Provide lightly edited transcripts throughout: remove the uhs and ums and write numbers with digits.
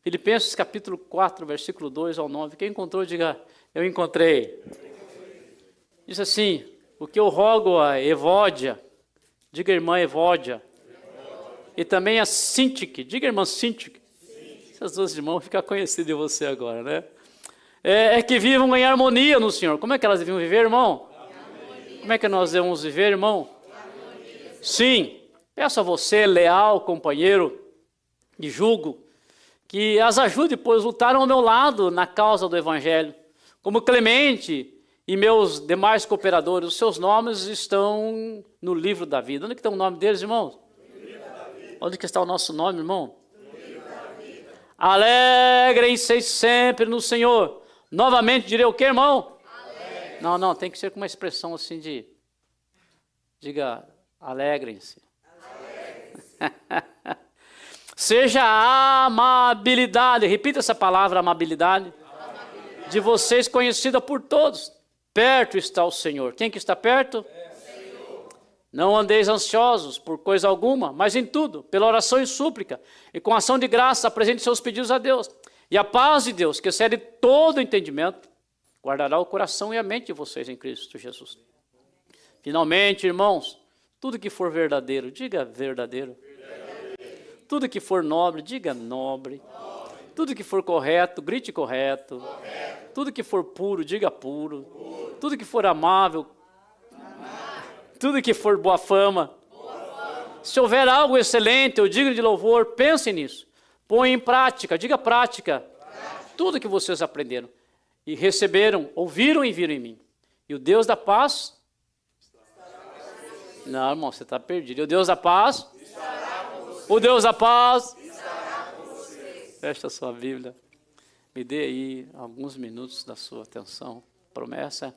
Filipenses capítulo 4, versículo 2 ao 9. Quem encontrou, diga, eu encontrei. Diz assim, o que eu rogo a Evódia, diga irmã Evódia, e também a Sintique, diga irmã Sintique. Essas duas irmãs vão ficar conhecidas de você agora, né? É que vivam em harmonia no Senhor. Como é que elas deviam viver, irmão? Como é que nós devemos viver, irmão? Sim, peço a você, leal companheiro de julgo, que as ajude, pois lutaram ao meu lado na causa do Evangelho. Como Clemente e meus demais cooperadores, os seus nomes estão no livro da vida. Onde que está o nome deles, irmãos? Onde que está o nosso nome, irmão? Alegrem-se sempre no Senhor. Novamente direi o que, irmão? Alegre. Não, tem que ser com uma expressão assim de... Diga, alegrem-se. Seja a amabilidade, repita essa palavra, amabilidade, de vocês conhecida por todos. Perto está o Senhor. Quem que está perto? Não andeis ansiosos por coisa alguma, mas em tudo, pela oração e súplica, e com ação de graça, apresente seus pedidos a Deus. E a paz de Deus, que excede todo entendimento, guardará o coração e a mente de vocês em Cristo Jesus. Finalmente, irmãos, tudo que for verdadeiro, diga verdadeiro. Tudo que for nobre, diga nobre. Tudo que for correto, grite correto. Tudo que for puro, diga puro. Tudo que for amável, tudo que for boa fama. Se houver algo excelente ou digno de louvor, pense nisso. Põe em prática, diga prática. Tudo que vocês aprenderam e receberam, ouviram e viram em mim. E o Deus da paz... Não, irmão, você está perdido. E o Deus da paz... O Deus da paz... Feche a sua Bíblia. Me dê aí alguns minutos da sua atenção. Promessa,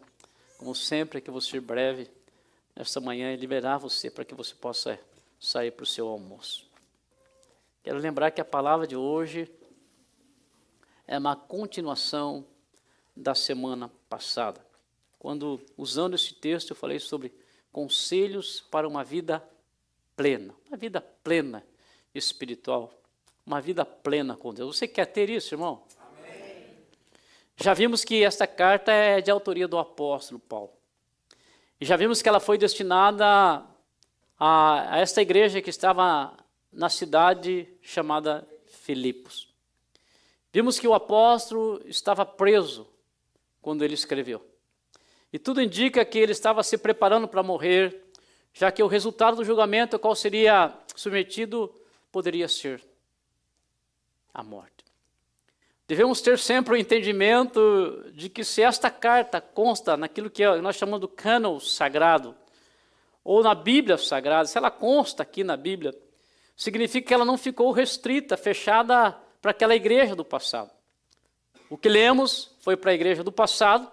como sempre, é que você breve, nesta manhã, liberar você para que você possa sair para o seu almoço. Quero lembrar que a palavra de hoje é uma continuação da semana passada. Quando, usando esse texto, eu falei sobre conselhos para uma vida plena espiritual, uma vida plena com Deus. Você quer ter isso, irmão? Amém. Já vimos que esta carta é de autoria do apóstolo Paulo. E já vimos que ela foi destinada a esta igreja que estava na cidade chamada Filipos. Vimos que o apóstolo estava preso quando ele escreveu. E tudo indica que ele estava se preparando para morrer, já que o resultado do julgamento ao qual seria submetido poderia ser a morte. Devemos ter sempre o entendimento de que se esta carta consta naquilo que nós chamamos do cânon sagrado, ou na Bíblia Sagrada, se ela consta aqui na Bíblia, significa que ela não ficou restrita, fechada para aquela igreja do passado. O que lemos foi para a igreja do passado,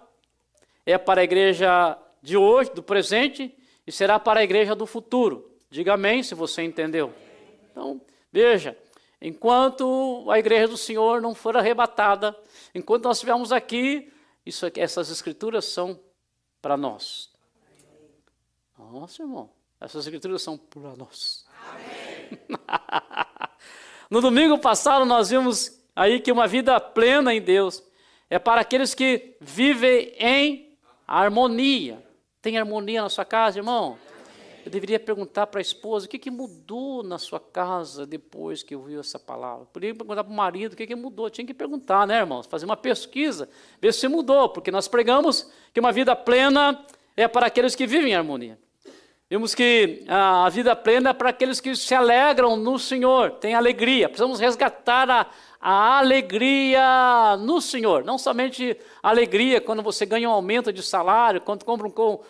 é para a igreja de hoje, do presente, e será para a igreja do futuro. Diga amém se você entendeu. Então, veja, enquanto a igreja do Senhor não for arrebatada, enquanto nós estivermos aqui, essas escrituras são para nós. Nossa, irmão, essas escrituras são para nós. Amém. No domingo passado nós vimos aí que uma vida plena em Deus é para aqueles que vivem em harmonia. Tem harmonia na sua casa, irmão? Eu deveria perguntar para a esposa o que mudou na sua casa depois que ouviu essa palavra. Poderia perguntar para o marido o que mudou. Tinha que perguntar, né, irmãos? Fazer uma pesquisa, ver se mudou, porque nós pregamos que uma vida plena é para aqueles que vivem em harmonia. Vimos que a vida plena é para aqueles que se alegram no Senhor, têm alegria. Precisamos resgatar a alegria no Senhor. Não somente a alegria quando você ganha um aumento de salário, quando compra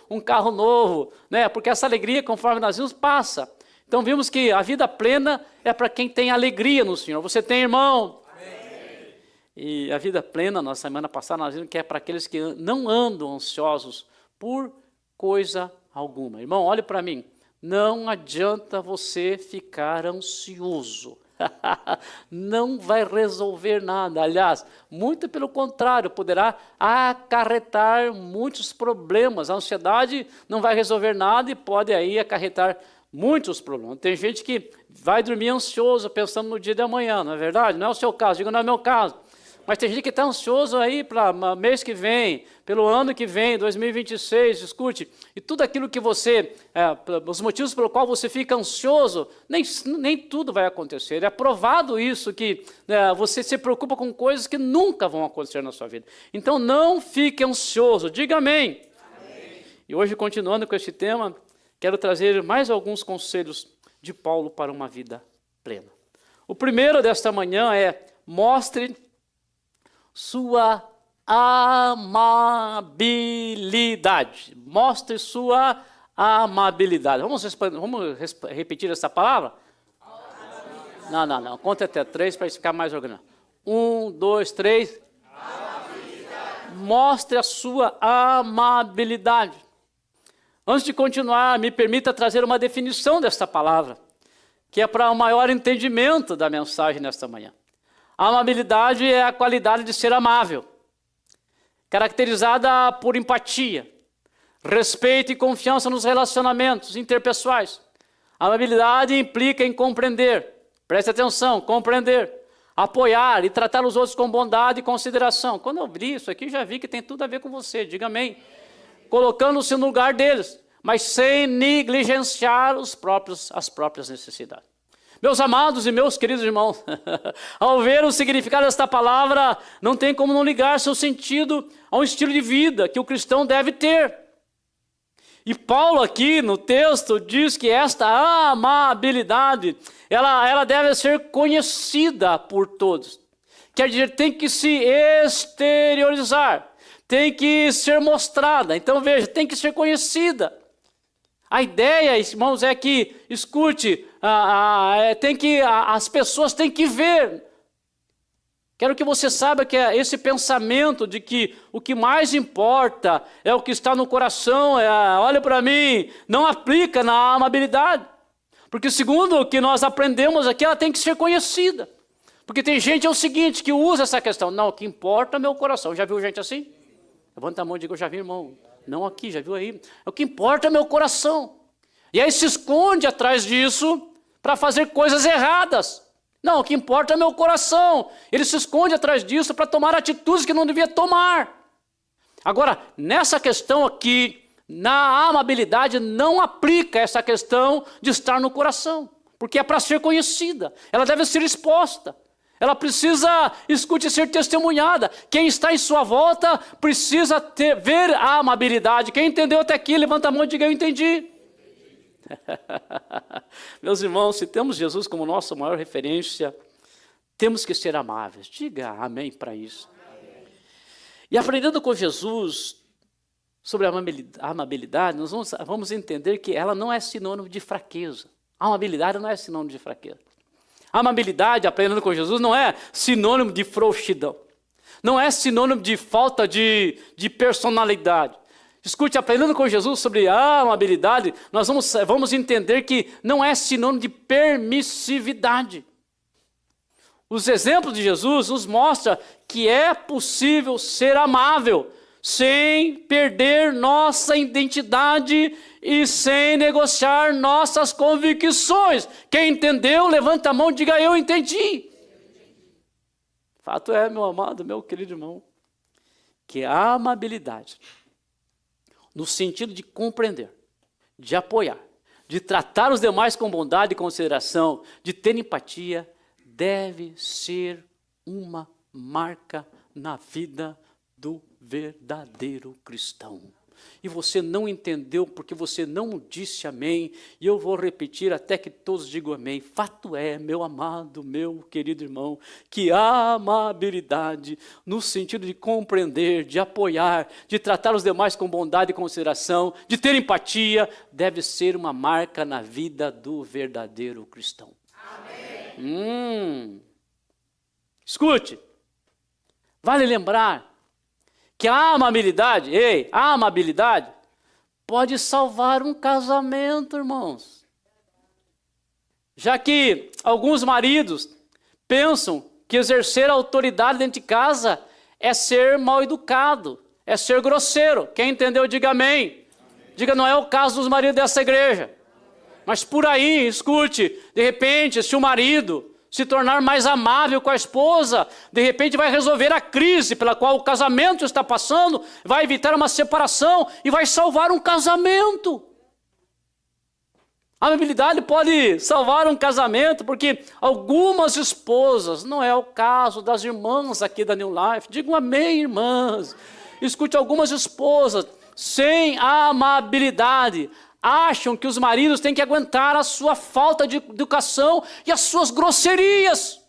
um carro novo, né? Porque essa alegria, conforme nós vimos, passa. Então vimos que a vida plena é para quem tem alegria no Senhor. Você tem, irmão? Amém. E a vida plena, na semana passada, nós vimos que é para aqueles que não andam ansiosos por coisa alguma. Irmão, olhe para mim. Não adianta você ficar ansioso. Não vai resolver nada. Aliás, muito pelo contrário, poderá acarretar muitos problemas. A ansiedade não vai resolver nada e pode aí acarretar Muitos problemas. Tem gente que vai dormir ansioso pensando no dia de amanhã, não é verdade? Não é o seu caso, digo, não é o meu caso. Mas tem gente que está ansioso aí para mês que vem, pelo ano que vem, 2026, escute. E tudo aquilo que você, os motivos pelo qual você fica ansioso, nem tudo vai acontecer. É provado isso, que você se preocupa com coisas que nunca vão acontecer na sua vida. Então não fique ansioso, diga amém. Amém. E hoje, continuando com esse tema, quero trazer mais alguns conselhos de Paulo para uma vida plena. O primeiro desta manhã é: mostre sua amabilidade. Mostre sua amabilidade. Vamos repetir essa palavra? Não. Conta até 3 para ficar mais organizado. 1, 2, 3. Mostre a sua amabilidade. Antes de continuar, me permita trazer uma definição desta palavra, que é para o maior entendimento da mensagem nesta manhã. A amabilidade é a qualidade de ser amável, caracterizada por empatia, respeito e confiança nos relacionamentos interpessoais. A amabilidade implica em compreender, preste atenção, compreender, apoiar e tratar os outros com bondade e consideração. Quando eu li isso aqui, já vi que tem tudo a ver com você, diga amém. Colocando-se no lugar deles, mas sem negligenciar as próprias necessidades. Meus amados e meus queridos irmãos, ao ver o significado desta palavra, não tem como não ligar seu sentido a um estilo de vida que o cristão deve ter. E Paulo aqui no texto diz que esta amabilidade, ela deve ser conhecida por todos. Quer dizer, tem que se exteriorizar, tem que ser mostrada. Então veja, tem que ser conhecida. A ideia, irmãos, é que, escute, as pessoas têm que ver. Quero que você saiba que esse pensamento de que o que mais importa é o que está no coração, olha para mim, não aplica na amabilidade. Porque segundo o que nós aprendemos aqui, ela tem que ser conhecida. Porque tem gente, é o seguinte, que usa essa questão. Não, o que importa é o meu coração. Já viu gente assim? Levanta a mão e diga, eu já vi, irmão. Não aqui, já viu aí? O que importa é meu coração. E aí se esconde atrás disso para fazer coisas erradas. Não, o que importa é meu coração. Ele se esconde atrás disso para tomar atitudes que não devia tomar. Agora, nessa questão aqui, na amabilidade, não aplica essa questão de estar no coração. Porque é para ser conhecida. Ela deve ser exposta. Ela precisa, escute, ser testemunhada. Quem está em sua volta precisa ver a amabilidade. Quem entendeu até aqui, levanta a mão e diga, eu entendi. Meus irmãos, se temos Jesus como nossa maior referência, temos que ser amáveis. Diga amém para isso. Amém. E aprendendo com Jesus sobre a amabilidade, nós vamos entender que ela não é sinônimo de fraqueza. A amabilidade não é sinônimo de fraqueza. A amabilidade, aprendendo com Jesus, não é sinônimo de frouxidão. Não é sinônimo de falta de personalidade. Escute, aprendendo com Jesus sobre a amabilidade, nós vamos entender que não é sinônimo de permissividade. Os exemplos de Jesus nos mostram que é possível ser amável, sem perder nossa identidade e sem negociar nossas convicções. Quem entendeu, levanta a mão e diga, eu entendi. Fato é, meu amado, meu querido irmão, que a amabilidade, no sentido de compreender, de apoiar, de tratar os demais com bondade e consideração, de ter empatia, deve ser uma marca na vida do verdadeiro cristão. E você não entendeu porque você não disse amém, e eu vou repetir até que todos digam amém. Fato é, meu amado, meu querido irmão, que a amabilidade, no sentido de compreender, de apoiar, de tratar os demais com bondade e consideração, de ter empatia, deve ser uma marca na vida do verdadeiro cristão. Amém. Escute, vale lembrar que a amabilidade pode salvar um casamento, irmãos. Já que alguns maridos pensam que exercer autoridade dentro de casa é ser mal educado, é ser grosseiro. Quem entendeu, diga amém. Diga, não é o caso dos maridos dessa igreja. Mas por aí, escute, de repente, se o marido se tornar mais amável com a esposa, de repente vai resolver a crise pela qual o casamento está passando, vai evitar uma separação e vai salvar um casamento. A amabilidade pode salvar um casamento, porque algumas esposas, não é o caso das irmãs aqui da New Life, digam amém, irmãs. Escute, algumas esposas, sem amabilidade, acham que os maridos têm que aguentar a sua falta de educação e as suas grosserias.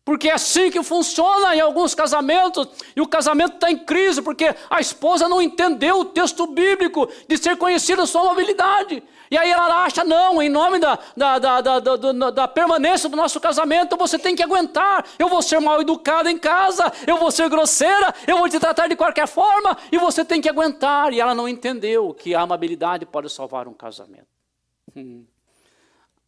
Porque é assim que funciona em alguns casamentos, e o casamento está em crise, porque a esposa não entendeu o texto bíblico de ser conhecida a sua amabilidade. E aí ela acha, não, em nome da permanência do nosso casamento, você tem que aguentar. Eu vou ser mal educada em casa, eu vou ser grosseira, eu vou te tratar de qualquer forma, e você tem que aguentar. E ela não entendeu que a amabilidade pode salvar um casamento.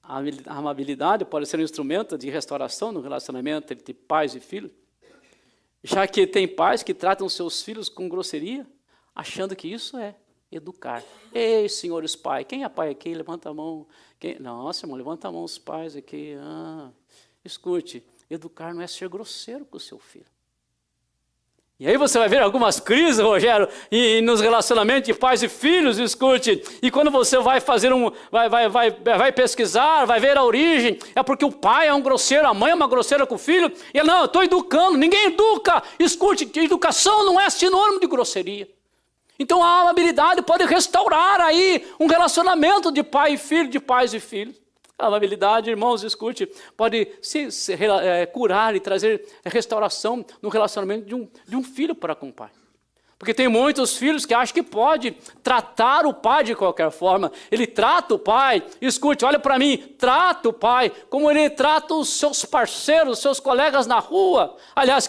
A amabilidade pode ser um instrumento de restauração no relacionamento entre pais e filhos, já que tem pais que tratam seus filhos com grosseria, achando que isso é educar. Ei, senhores pais, quem é pai aqui? Levanta a mão. Nossa, irmão, levanta a mão os pais aqui. Escute, educar não é ser grosseiro com o seu filho. E aí você vai ver algumas crises, Rogério, e nos relacionamentos de pais e filhos, escute, e quando você vai fazer vai pesquisar, vai ver a origem, é porque o pai é um grosseiro, a mãe é uma grosseira com o filho, e ele, não, eu estou educando, ninguém educa. Escute, educação não é sinônimo de grosseria. Então a amabilidade pode restaurar aí um relacionamento de pai e filho, de pais e filhos. A amabilidade, irmãos, escute, pode curar e trazer restauração no relacionamento de um filho para com o pai. Porque tem muitos filhos que acham que pode tratar o pai de qualquer forma. Ele trata o pai, escute, olha para mim, trata o pai como ele trata os seus parceiros, os seus colegas na rua. Aliás,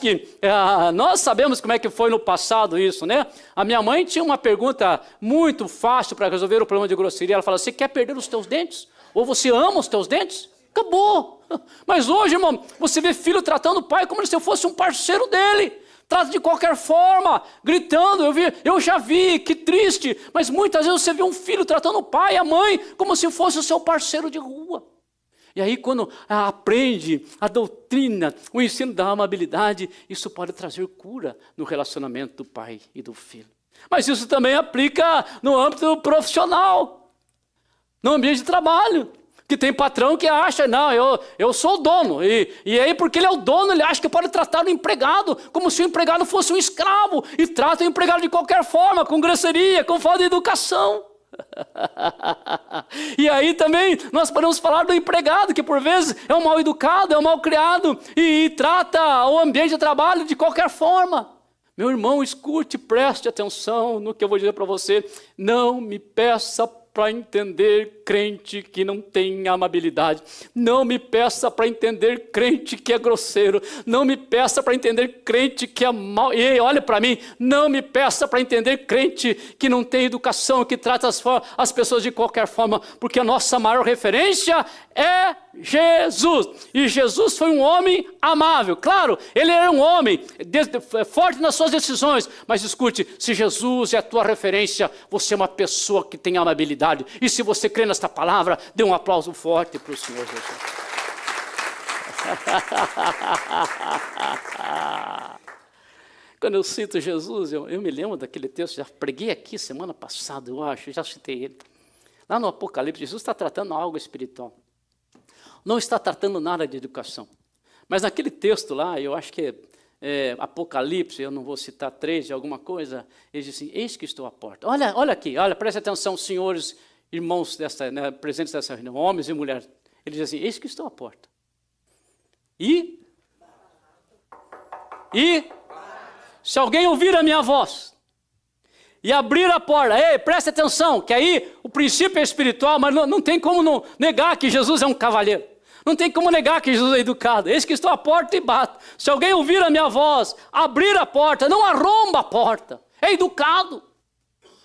nós sabemos como é que foi no passado isso, né? A minha mãe tinha uma pergunta muito fácil para resolver o problema de grosseria. Ela fala, você quer perder os teus dentes? Ou você ama os teus dentes? Acabou. Mas hoje, irmão, você vê filho tratando o pai como se eu fosse um parceiro dele. Trata de qualquer forma, gritando. Eu já vi, que triste. Mas muitas vezes você vê um filho tratando o pai e a mãe como se fosse o seu parceiro de rua. E aí quando aprende a doutrina, o ensino da amabilidade, isso pode trazer cura no relacionamento do pai e do filho. Mas isso também aplica no âmbito profissional. No ambiente de trabalho, que tem patrão que acha, não, eu sou o dono, e aí porque ele é o dono, ele acha que pode tratar o empregado como se o empregado fosse um escravo, e trata o empregado de qualquer forma, com grosseria, com falta de educação. E aí também nós podemos falar do empregado, que por vezes é um mal educado, é um mal criado, e trata o ambiente de trabalho de qualquer forma. Meu irmão, escute, preste atenção no que eu vou dizer para você, não me peça para entender crente que não tem amabilidade. Não me peça para entender crente que é grosseiro. Não me peça para entender crente que é mau. E olha para mim, não me peça para entender crente que não tem educação, que trata as pessoas de qualquer forma, porque a nossa maior referência é Jesus. E Jesus foi um homem amável. Claro, ele era um homem forte nas suas decisões, mas escute, se Jesus é a tua referência, você é uma pessoa que tem amabilidade. E se você crê nesta palavra, dê um aplauso forte para o Senhor Jesus. Quando eu cito Jesus, eu me lembro daquele texto, já preguei aqui semana passada, eu acho, já citei ele. Lá no Apocalipse, Jesus está tratando algo espiritual. Não está tratando nada de educação. Mas naquele texto lá, eu acho que Apocalipse, eu não vou citar 3 de alguma coisa, ele diz assim, eis que estou à porta. Olha aqui, preste atenção, senhores, irmãos presentes dessa reunião, homens e mulheres. Ele diz assim, eis que estou à porta. E se alguém ouvir a minha voz e abrir a porta, preste atenção, que aí o princípio é espiritual, mas não tem como negar que Jesus é um cavalheiro. Não tem como negar que Jesus é educado. Eis que estou à porta e bato. Se alguém ouvir a minha voz, abrir a porta, não arromba a porta. É educado.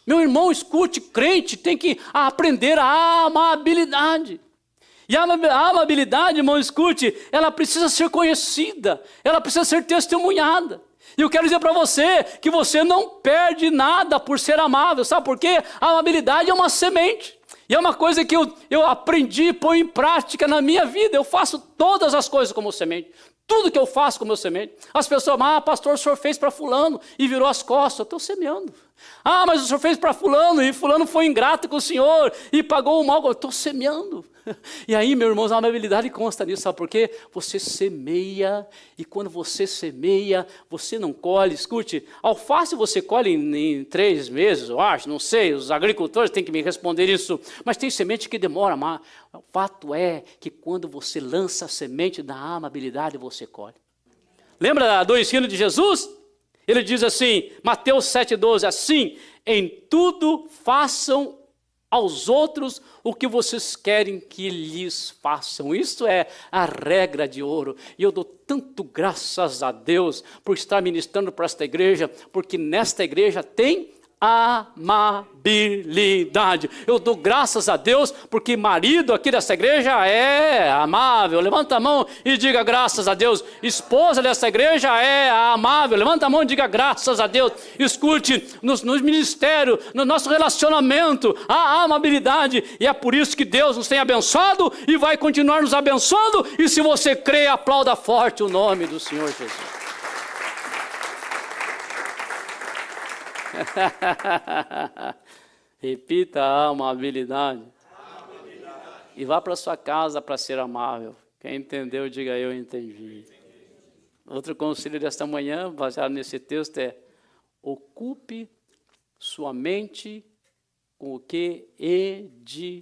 Meu irmão, escute, crente tem que aprender a amabilidade. E a amabilidade, irmão, escute, ela precisa ser conhecida. Ela precisa ser testemunhada. E eu quero dizer para você que você não perde nada por ser amável. Sabe por quê? A amabilidade é uma semente. E é uma coisa que eu aprendi, põe em prática na minha vida. Eu faço todas as coisas como semente. Tudo que eu faço como semente. As pessoas, pastor, o senhor fez para fulano e virou as costas. Eu estou semeando. Mas o senhor fez para fulano e fulano foi ingrato com o senhor e pagou o mal. Eu estou semeando. E aí, meus irmãos, a amabilidade consta nisso, sabe por quê? Você semeia, e quando você semeia, você não colhe. Escute, alface você colhe em 3 meses, eu acho, não sei, os agricultores têm que me responder isso, mas tem semente que demora mais. O fato é que quando você lança a semente da amabilidade, você colhe. Lembra do ensino de Jesus? Ele diz assim, Mateus 7,12, assim, em tudo façam aos outros o que vocês querem que lhes façam. Isso é a regra de ouro. E eu dou tanto graças a Deus por estar ministrando para esta igreja, porque nesta igreja tem amabilidade. Eu dou graças a Deus porque marido aqui dessa igreja é amável. Levanta a mão e diga graças a Deus. Esposa dessa igreja é amável. Levanta a mão e diga graças a Deus. Escute, nos ministérios, no nosso relacionamento, há amabilidade, e é por isso que Deus nos tem abençoado e vai continuar nos abençoando. E se você crê, aplauda forte o nome do Senhor Jesus. Repita a amabilidade. E vá para sua casa para ser amável. Quem entendeu, diga eu entendi. Outro conselho desta manhã, baseado nesse texto, é: ocupe sua mente com o que edifica.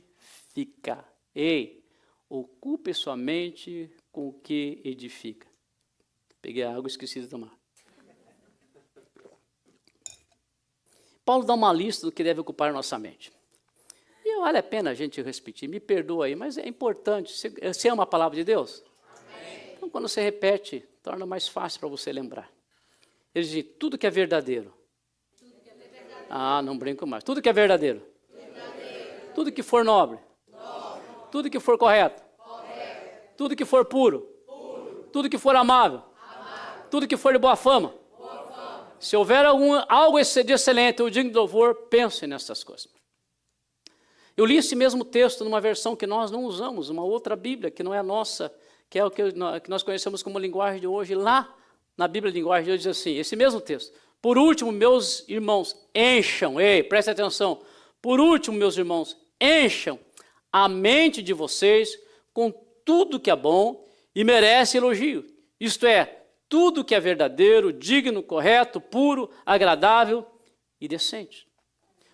Ocupe sua mente com o que edifica. Peguei a água e esqueci de tomar. Paulo dá uma lista do que deve ocupar a nossa mente. E vale a pena a gente repetir, me perdoa aí, mas é importante. Você ama a palavra de Deus? Amém. Então, quando você repete, torna mais fácil para você lembrar. Ele diz, tudo que é verdadeiro. Não brinco mais. Tudo que é verdadeiro. Tudo que for nobre. Tudo que for correto. Tudo que for puro. Tudo que for amável. Tudo que for de boa fama. Se houver algo de excelente ou digno de louvor, pense nessas coisas. Eu li esse mesmo texto numa versão que nós não usamos, uma outra Bíblia que não é a nossa, que é o que nós conhecemos como linguagem de hoje. Lá na Bíblia linguagem de hoje diz assim, esse mesmo texto: por último, meus irmãos, encham, preste atenção, por último, meus irmãos, encham a mente de vocês com tudo que é bom e merece elogio. Isto é, tudo que é verdadeiro, digno, correto, puro, agradável e decente.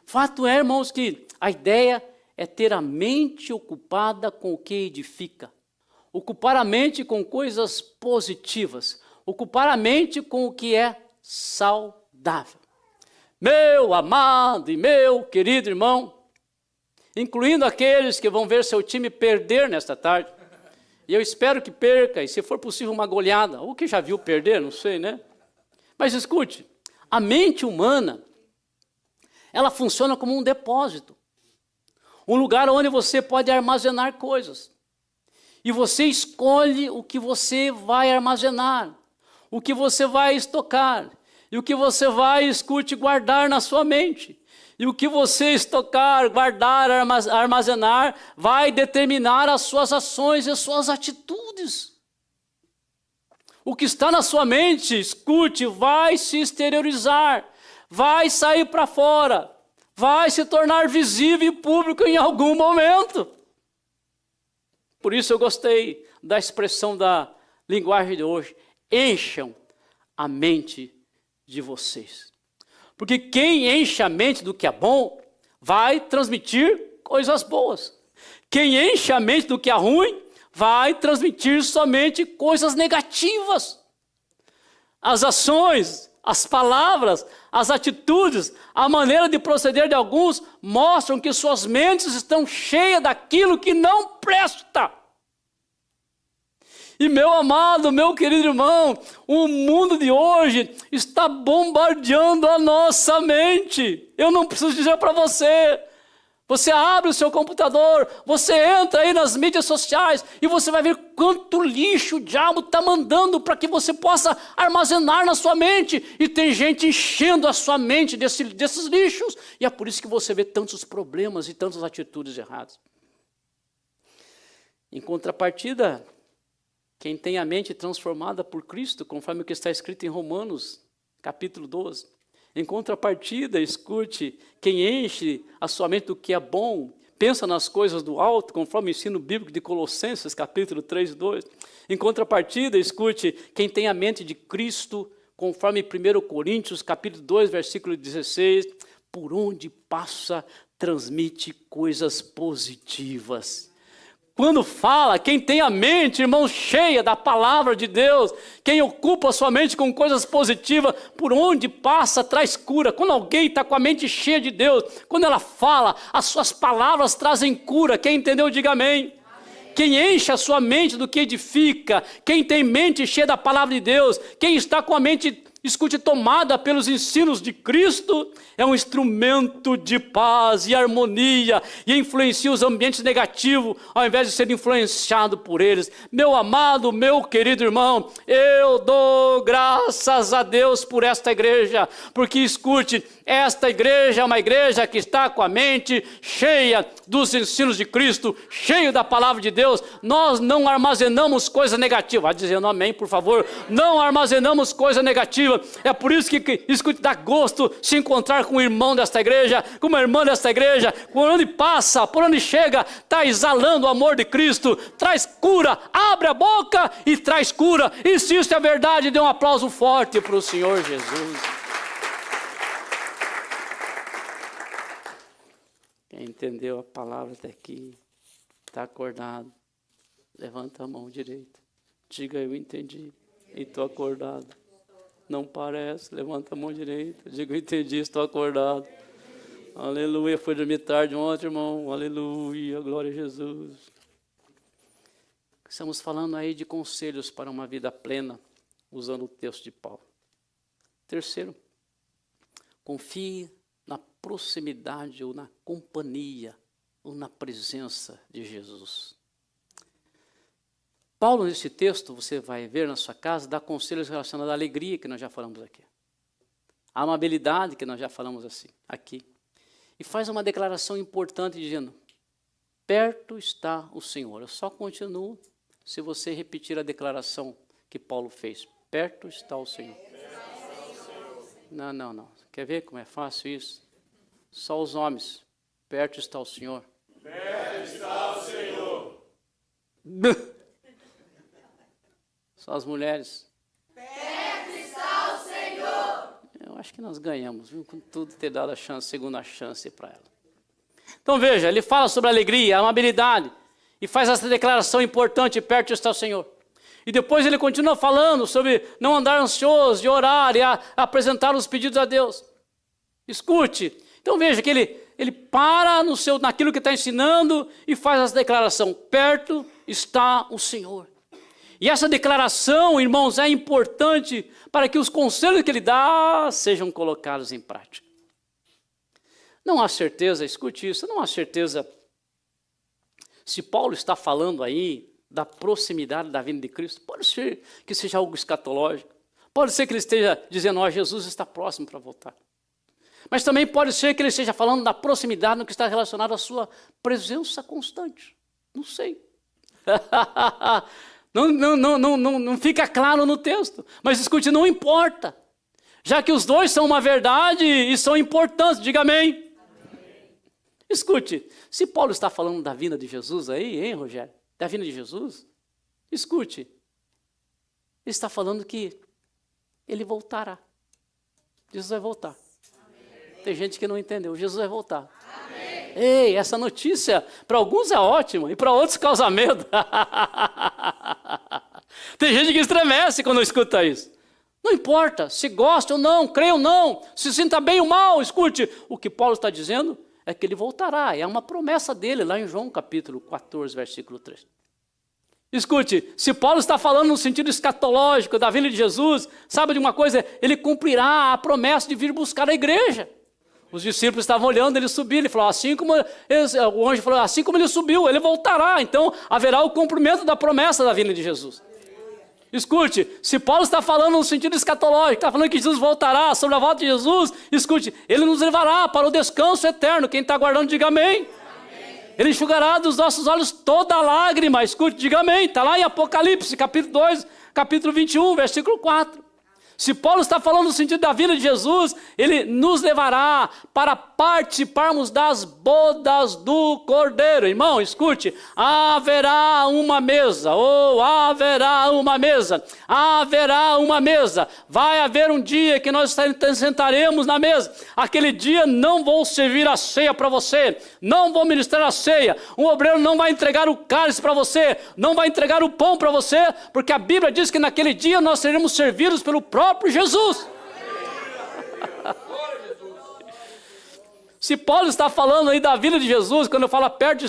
Fato é, irmãos, que a ideia é ter a mente ocupada com o que edifica. Ocupar a mente com coisas positivas. Ocupar a mente com o que é saudável. Meu amado e meu querido irmão, incluindo aqueles que vão ver seu time perder nesta tarde, e eu espero que perca, e se for possível uma goleada, ou que já viu perder, não sei, né? Mas escute, a mente humana, ela funciona como um depósito. Um lugar onde você pode armazenar coisas. E você escolhe o que você vai armazenar, o que você vai estocar, e o que você vai, escute, guardar na sua mente. E o que você estocar, guardar, armazenar, vai determinar as suas ações e as suas atitudes. O que está na sua mente, escute, vai se exteriorizar, vai sair para fora, vai se tornar visível e público em algum momento. Por isso eu gostei da expressão da linguagem de hoje: encham a mente de vocês. Porque quem enche a mente do que é bom, vai transmitir coisas boas. Quem enche a mente do que é ruim, vai transmitir somente coisas negativas. As ações, as palavras, as atitudes, a maneira de proceder de alguns mostram que suas mentes estão cheias daquilo que não presta. E meu amado, meu querido irmão, o mundo de hoje está bombardeando a nossa mente. Eu não preciso dizer para você, Você abre o seu computador, você entra aí nas mídias sociais e você vai ver quanto lixo o diabo está mandando para que você possa armazenar na sua mente. E tem gente enchendo a sua mente desses lixos. E é por isso que você vê tantos problemas e tantas atitudes erradas. Em contrapartida, quem tem a mente transformada por Cristo, conforme o que está escrito em Romanos, capítulo 12. Em contrapartida, escute, quem enche a sua mente do que é bom, pensa nas coisas do alto, conforme o ensino bíblico de Colossenses, capítulo 3, 2. Em contrapartida, escute, quem tem a mente de Cristo, conforme 1 Coríntios, capítulo 2, versículo 16, por onde passa, transmite coisas positivas. Quando fala, quem tem a mente, irmão, cheia da palavra de Deus, quem ocupa a sua mente com coisas positivas, por onde passa, traz cura. Quando alguém está com a mente cheia de Deus, quando ela fala, as suas palavras trazem cura. Quem entendeu, diga amém. Quem enche a sua mente do que edifica, quem tem mente cheia da palavra de Deus, quem está com a mente, escute, tomada pelos ensinos de Cristo, é um instrumento de paz e harmonia e influencia os ambientes negativos ao invés de ser influenciado por eles. Meu amado, meu querido irmão, eu dou graças a Deus por esta igreja, porque escute, esta igreja é uma igreja que está com a mente cheia dos ensinos de Cristo, cheio da palavra de Deus. Nós não armazenamos coisa negativa. Vai dizendo amém, por favor. Não armazenamos coisa negativa. É por isso que, escute, dá gosto se encontrar com um irmão desta igreja, com uma irmã desta igreja. Por onde passa, por onde chega, está exalando o amor de Cristo. Traz cura, abre a boca e traz cura. E se isso é verdade, dê um aplauso forte para o Senhor Jesus. Quem entendeu a palavra até aqui, está acordado, levanta a mão direita. Diga, eu entendi e estou acordado. Não parece, levanta a mão direita. Diga, eu entendi, estou acordado. Aleluia, foi dormir tarde ontem, irmão. Aleluia, glória a Jesus. Estamos falando aí de conselhos para uma vida plena, usando o texto de Paulo. Terceiro, confie na proximidade ou na companhia ou na presença de Jesus. Paulo, nesse texto, você vai ver na sua casa, dá conselhos relacionados à alegria, que nós já falamos aqui. A amabilidade, que nós já falamos assim, aqui. E faz uma declaração importante dizendo, perto está o Senhor. Eu só continuo se você repetir a declaração que Paulo fez. Perto está o Senhor. Não. Quer ver como é fácil isso? Só os homens. Perto está o Senhor. Perto está o Senhor. Só as mulheres. Perto está o Senhor. Eu acho que nós ganhamos, viu? Com tudo ter dado a chance, segunda chance para ela. Então veja, ele fala sobre a alegria, a amabilidade, e faz essa declaração importante, perto está o Senhor. E depois ele continua falando sobre não andar ansioso, de orar e apresentar os pedidos a Deus. Escute. Então veja que ele para naquilo que está ensinando e faz essa declaração, perto está o Senhor. E essa declaração, irmãos, é importante para que os conselhos que ele dá sejam colocados em prática. Não há certeza, escute isso, não há certeza se Paulo está falando aí da proximidade da vinda de Cristo. Pode ser que seja algo escatológico. Pode ser que ele esteja dizendo, Jesus está próximo para voltar. Mas também pode ser que ele esteja falando da proximidade no que está relacionado à sua presença constante. Não sei. Não fica claro no texto. Mas escute, não importa. Já que os dois são uma verdade e são importantes. Diga amém. Escute, se Paulo está falando da vinda de Jesus aí, hein, Rogério? Da vinda de Jesus? Escute, ele está falando que ele voltará. Jesus vai voltar. Amém. Tem gente que não entendeu, Jesus vai voltar. Amém. Ei, essa notícia para alguns é ótima e para outros causa medo. Tem gente que estremece quando escuta isso. Não importa se gosta ou não, crê ou não, se sinta bem ou mal, escute, o que Paulo está dizendo é que ele voltará, é uma promessa dele lá em João capítulo 14, versículo 3. Escute, se Paulo está falando no sentido escatológico da vinda de Jesus, sabe de uma coisa? Ele cumprirá a promessa de vir buscar a igreja. Os discípulos estavam olhando ele subir, ele falou, o anjo falou, assim como ele subiu, ele voltará. Então haverá o cumprimento da promessa da vinda de Jesus. Escute, se Paulo está falando no sentido escatológico, está falando que Jesus voltará sobre a volta de Jesus, escute, ele nos levará para o descanso eterno. Quem está aguardando, diga amém. Ele enxugará dos nossos olhos toda lágrima. Escute, diga amém. Está lá em Apocalipse, capítulo 2, capítulo 21, versículo 4. Se Paulo está falando no sentido da vinda de Jesus, ele nos levará para participarmos das bodas do Cordeiro. Irmão, escute, haverá uma mesa, haverá uma mesa, haverá uma mesa. Vai haver um dia que nós sentaremos na mesa. Aquele dia não vou servir a ceia para você, não vou ministrar a ceia. Um obreiro não vai entregar o cálice para você, não vai entregar o pão para você, porque a Bíblia diz que naquele dia nós seremos servidos pelo próprio Jesus. Se Paulo está falando aí da vida de Jesus, quando eu falo perto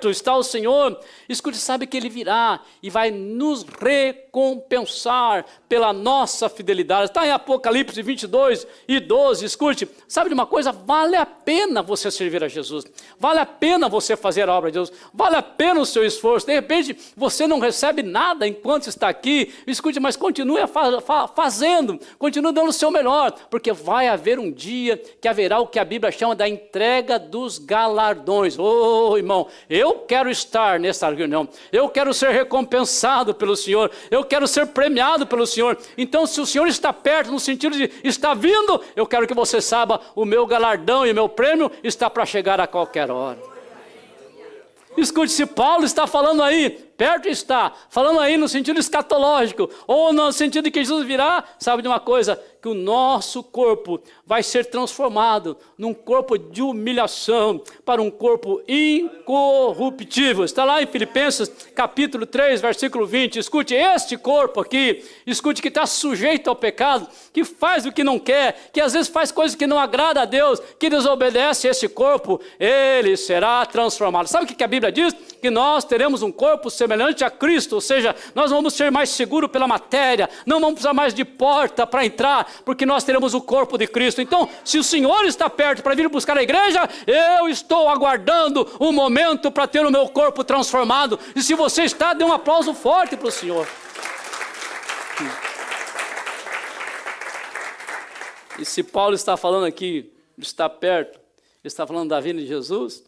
está o Senhor, escute, sabe que Ele virá e vai nos recompensar pela nossa fidelidade. Está em Apocalipse 22 e 12, escute, sabe de uma coisa? Vale a pena você servir a Jesus, vale a pena você fazer a obra de Deus, vale a pena o seu esforço. De repente você não recebe nada enquanto está aqui, escute, mas continue fazendo, continue dando o seu melhor, porque vai haver um dia que haverá o que a Bíblia chama da entrega dos galardões. Irmão, eu quero estar nessa reunião, eu quero ser recompensado pelo Senhor, eu quero ser premiado pelo Senhor. Então, se o Senhor está perto, no sentido de está vindo, eu quero que você saiba, o meu galardão e o meu prêmio está para chegar a qualquer hora. Escute, se Paulo está falando aí, perto está, falando aí no sentido escatológico, ou no sentido de que Jesus virá, sabe de uma coisa? Que o nosso corpo vai ser transformado num corpo de humilhação para um corpo incorruptível. Está lá em Filipenses capítulo 3, versículo 20. Escute, este corpo aqui, escute, que está sujeito ao pecado, que faz o que não quer, que às vezes faz coisas que não agrada a Deus, que desobedece esse corpo, ele será transformado. Sabe o que a Bíblia diz? Que nós teremos um corpo semelhante a Cristo, ou seja, nós vamos ser mais seguros pela matéria, não vamos precisar mais de porta para entrar, porque nós teremos o corpo de Cristo. Então, se o Senhor está perto para vir buscar a igreja, eu estou aguardando o momento para ter o meu corpo transformado. E se você está, dê um aplauso forte para o Senhor. E se Paulo está falando aqui, está perto, está falando da vinda de Jesus,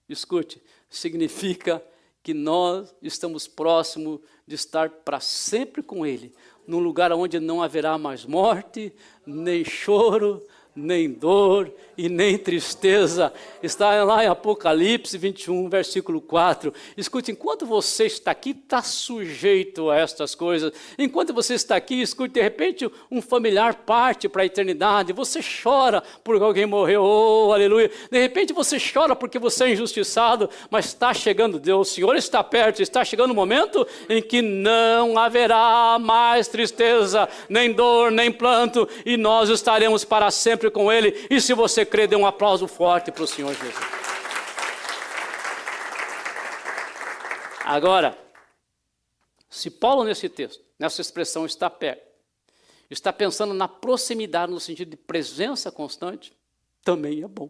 escute, significa que nós estamos próximos de estar para sempre com Ele, num lugar onde não haverá mais morte, nem choro, nem dor e nem tristeza. Está lá em Apocalipse 21, versículo 4. Escute, enquanto você está aqui, está sujeito a estas coisas. Enquanto você está aqui, escute, de repente um familiar parte para a eternidade, você chora porque alguém morreu, aleluia. De repente você chora porque você é injustiçado, mas está chegando Deus, o Senhor está perto, está chegando o momento em que não haverá mais tristeza, nem dor, nem pranto, e nós estaremos para sempre com Ele. E se você crê, dê um aplauso forte para o Senhor Jesus. Agora, se Paulo nesse texto, nessa expressão está perto, está pensando na proximidade no sentido de presença constante, também é bom.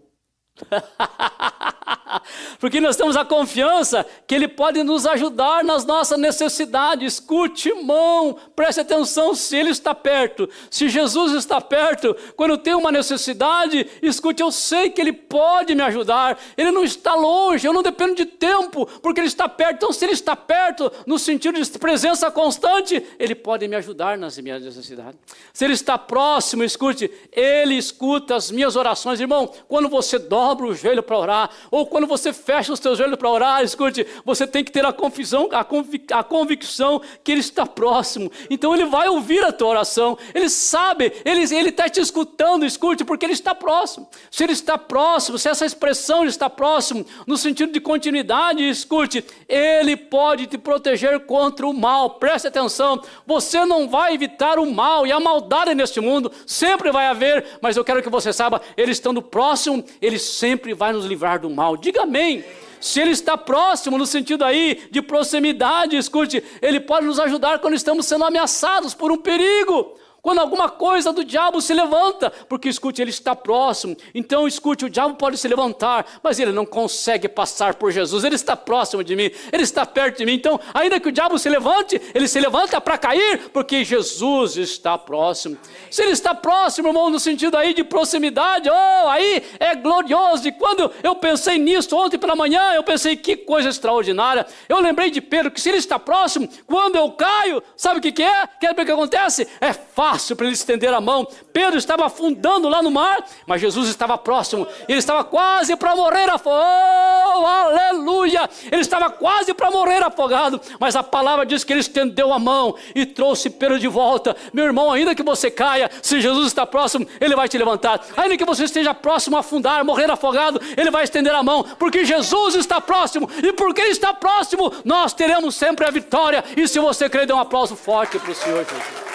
Porque nós temos a confiança que Ele pode nos ajudar nas nossas necessidades. Escute, irmão, preste atenção, se Ele está perto, se Jesus está perto, quando eu tenho uma necessidade, escute, eu sei que Ele pode me ajudar, Ele não está longe, eu não dependo de tempo, porque Ele está perto. Então, se Ele está perto, no sentido de presença constante, Ele pode me ajudar nas minhas necessidades. Se Ele está próximo, escute, Ele escuta as minhas orações. Irmão, quando você dobra o joelho para orar, ou quando você fecha os teus joelhos para orar, escute, você tem que ter a convicção que Ele está próximo. Então Ele vai ouvir a tua oração, Ele sabe, Ele está te escutando, escute, porque Ele está próximo. Se Ele está próximo, se essa expressão Ele está próximo, no sentido de continuidade, escute, Ele pode te proteger contra o mal. Preste atenção, você não vai evitar o mal e a maldade neste mundo, sempre vai haver, mas eu quero que você saiba, Ele estando próximo, Ele sempre vai nos livrar do mal. Diga amém. Se Ele está próximo, no sentido aí de proximidade, escute, Ele pode nos ajudar quando estamos sendo ameaçados por um perigo. Quando alguma coisa do diabo se levanta, porque escute, ele está próximo. Então escute, o diabo pode se levantar, mas ele não consegue passar por Jesus. Ele está próximo de mim, ele está perto de mim. Então, ainda que o diabo se levante, ele se levanta para cair, porque Jesus está próximo. Se ele está próximo, irmão, no sentido aí de proximidade, aí é glorioso. E quando eu pensei nisso ontem pela manhã, eu pensei, que coisa extraordinária. Eu lembrei de Pedro, que se ele está próximo, quando eu caio, sabe o que é? Quer ver o que acontece? É fácil para ele estender a mão. Pedro estava afundando lá no mar, mas Jesus estava próximo. Ele estava quase para morrer afogado. Aleluia! Ele estava quase para morrer afogado, mas a palavra diz que ele estendeu a mão e trouxe Pedro de volta. Meu irmão, ainda que você caia, se Jesus está próximo, ele vai te levantar. Ainda que você esteja próximo a afundar, morrer afogado, ele vai estender a mão, porque Jesus está próximo, e porque ele está próximo, nós teremos sempre a vitória. E se você crer, dê um aplauso forte para o Senhor Jesus.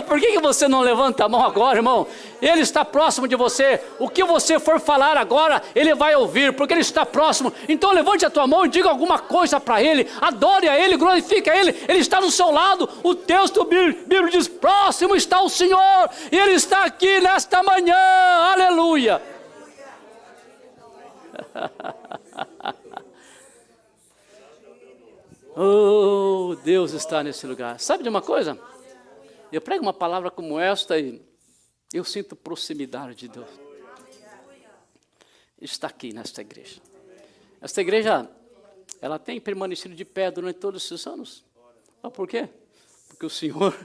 Por que você não levanta a mão agora, irmão? Ele está próximo de você. O que você for falar agora, ele vai ouvir, porque ele está próximo. Então levante a tua mão e diga alguma coisa para ele. Adore a ele, glorifique a ele. Ele está do seu lado. O texto bíblico diz: próximo está o Senhor, e ele está aqui nesta manhã. Aleluia. Oh, Deus está nesse lugar. Sabe de uma coisa? Eu prego uma palavra como esta e eu sinto proximidade de Deus. Está aqui nesta igreja. Esta igreja, ela tem permanecido de pé durante todos esses anos. Sabe por quê? Porque o Senhor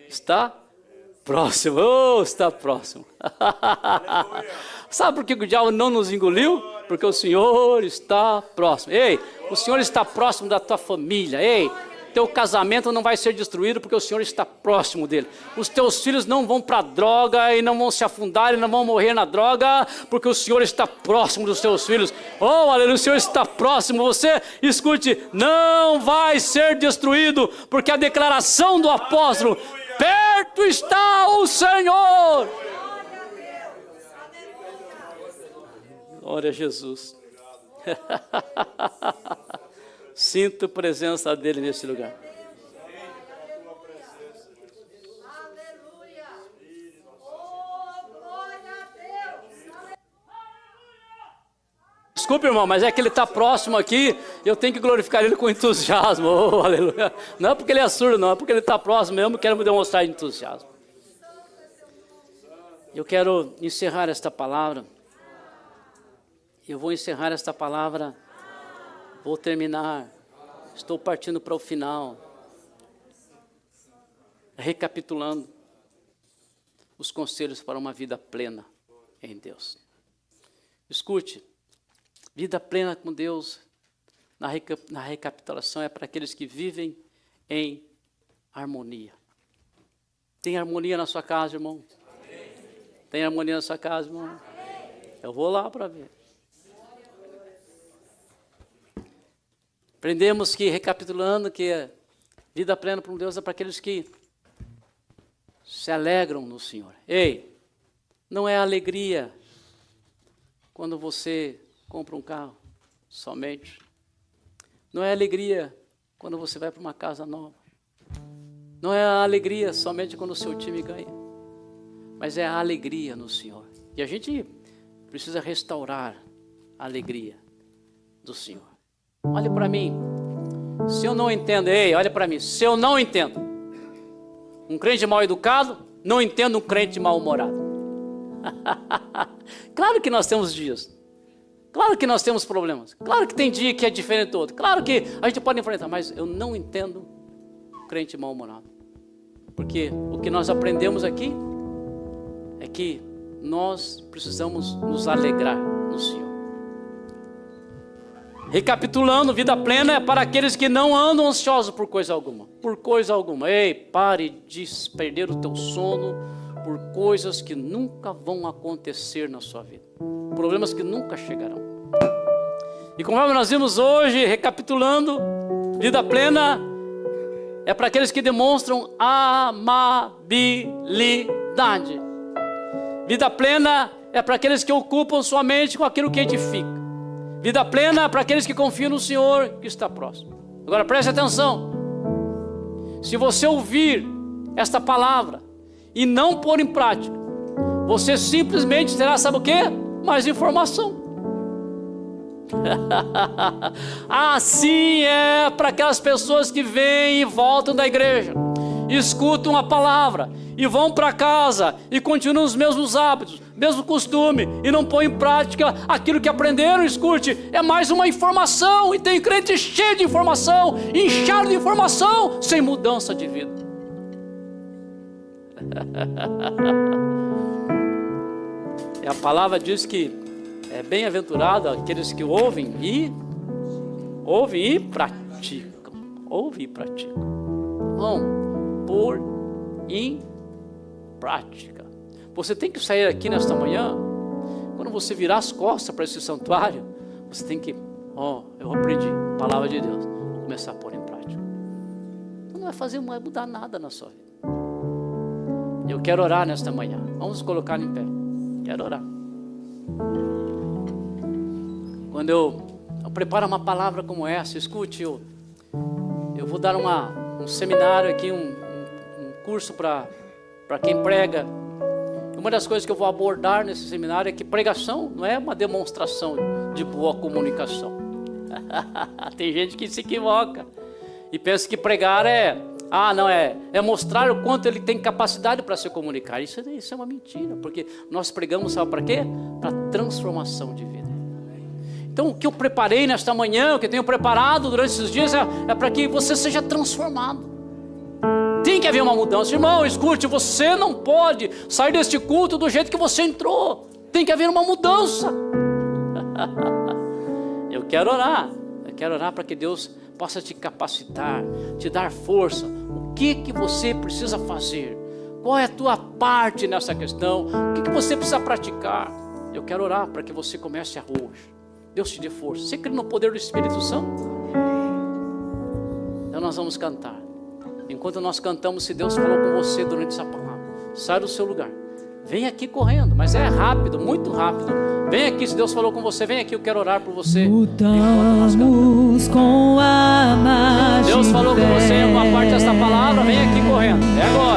está próximo. Oh, está próximo. Sabe por que o diabo não nos engoliu? Porque o Senhor está próximo. Ei, o Senhor está próximo da tua família. Ei, teu casamento não vai ser destruído porque o Senhor está próximo dele. Os teus filhos não vão para a droga e não vão se afundar e não vão morrer na droga, porque o Senhor está próximo dos teus filhos. Oh, aleluia, o Senhor está próximo. Você, escute, não vai ser destruído, porque a declaração do apóstolo: perto está o Senhor. Glória a Jesus. Sinto a presença dele nesse lugar. Aleluia. Oh, glória a Deus. Desculpe, irmão, mas é que ele está próximo aqui. Eu tenho que glorificar ele com entusiasmo. Oh, aleluia. Não é porque ele é surdo, não. É porque ele está próximo mesmo. Quero me demonstrar entusiasmo. Eu quero encerrar esta palavra. Eu vou encerrar esta palavra. Vou terminar. Estou partindo para o final. Recapitulando os conselhos para uma vida plena em Deus. Escute, vida plena com Deus, na recapitulação, é para aqueles que vivem em harmonia. Tem harmonia na sua casa, irmão? Amém. Tem harmonia na sua casa, irmão? Amém. Eu vou lá para ver. Aprendemos que, recapitulando, que vida plena com Deus é para aqueles que se alegram no Senhor. Ei, não é alegria quando você compra um carro, somente. Não é alegria quando você vai para uma casa nova. Não é a alegria somente quando o seu time ganha. Mas é a alegria no Senhor. E a gente precisa restaurar a alegria do Senhor. Olha para mim, se eu não entendo, olha para mim, se eu não entendo um crente mal educado, não entendo um crente mal-humorado. Claro que nós temos dias, claro que nós temos problemas, claro que tem dia que é diferente do outro, claro que a gente pode enfrentar, mas eu não entendo um crente mal-humorado, porque o que nós aprendemos aqui é que nós precisamos nos alegrar no Senhor. Recapitulando, vida plena é para aqueles que não andam ansiosos por coisa alguma. Por coisa alguma. Ei, pare de perder o teu sono por coisas que nunca vão acontecer na sua vida. Problemas que nunca chegarão. E como nós vimos hoje, recapitulando, vida plena é para aqueles que demonstram amabilidade. Vida plena é para aqueles que ocupam sua mente com aquilo que edifica. Vida plena para aqueles que confiam no Senhor que está próximo. Agora preste atenção. se você ouvir esta palavra e não pôr em prática, você simplesmente terá, sabe o quê? Mais informação. Assim é para aquelas pessoas que vêm e voltam da igreja, escutam a palavra e vão para casa e continuam os mesmos hábitos, mesmo costume, e não põem em prática aquilo que aprenderam. Escute, é mais uma informação, e tem crente cheio de informação, inchado de informação, sem mudança de vida. E a palavra diz que é bem-aventurado aqueles que ouvem e praticam. Ouvem e praticam. Vão pôr em prática. Você tem que sair aqui nesta manhã, quando você virar as costas para esse santuário, você tem que, eu aprendi a palavra de Deus, vou começar a pôr em prática. Então não vai mudar nada na sua vida. Eu quero orar nesta manhã. Vamos nos colocar em pé. Quero orar. Quando eu preparo uma palavra como essa, escute, eu vou dar um seminário aqui, um curso para quem prega. Uma das coisas que eu vou abordar nesse seminário é que pregação não é uma demonstração de boa comunicação. Tem gente que se equivoca e pensa que pregar é mostrar o quanto ele tem capacidade para se comunicar. Isso é uma mentira, porque nós pregamos, sabe para quê? Para transformação de vida. Então, o que eu preparei nesta manhã, o que eu tenho preparado durante esses dias é para que você seja transformado. Tem que haver uma mudança. Irmão, escute, você não pode sair deste culto do jeito que você entrou. Tem que haver uma mudança. Eu quero orar para que Deus possa te capacitar, te dar força. O que você precisa fazer? Qual é a tua parte nessa questão? O que você precisa praticar? Eu quero orar para que você comece a hoje. Deus te dê força. Você crê no poder do Espírito Santo? Então nós vamos cantar. Enquanto nós cantamos, se Deus falou com você durante essa palavra, sai do seu lugar. Vem aqui correndo, mas é rápido, muito rápido. Vem aqui, se Deus falou com você, vem aqui, eu quero orar por você. Lutamos com a marcha. Deus falou com você em alguma parte dessa palavra, vem aqui correndo. É agora.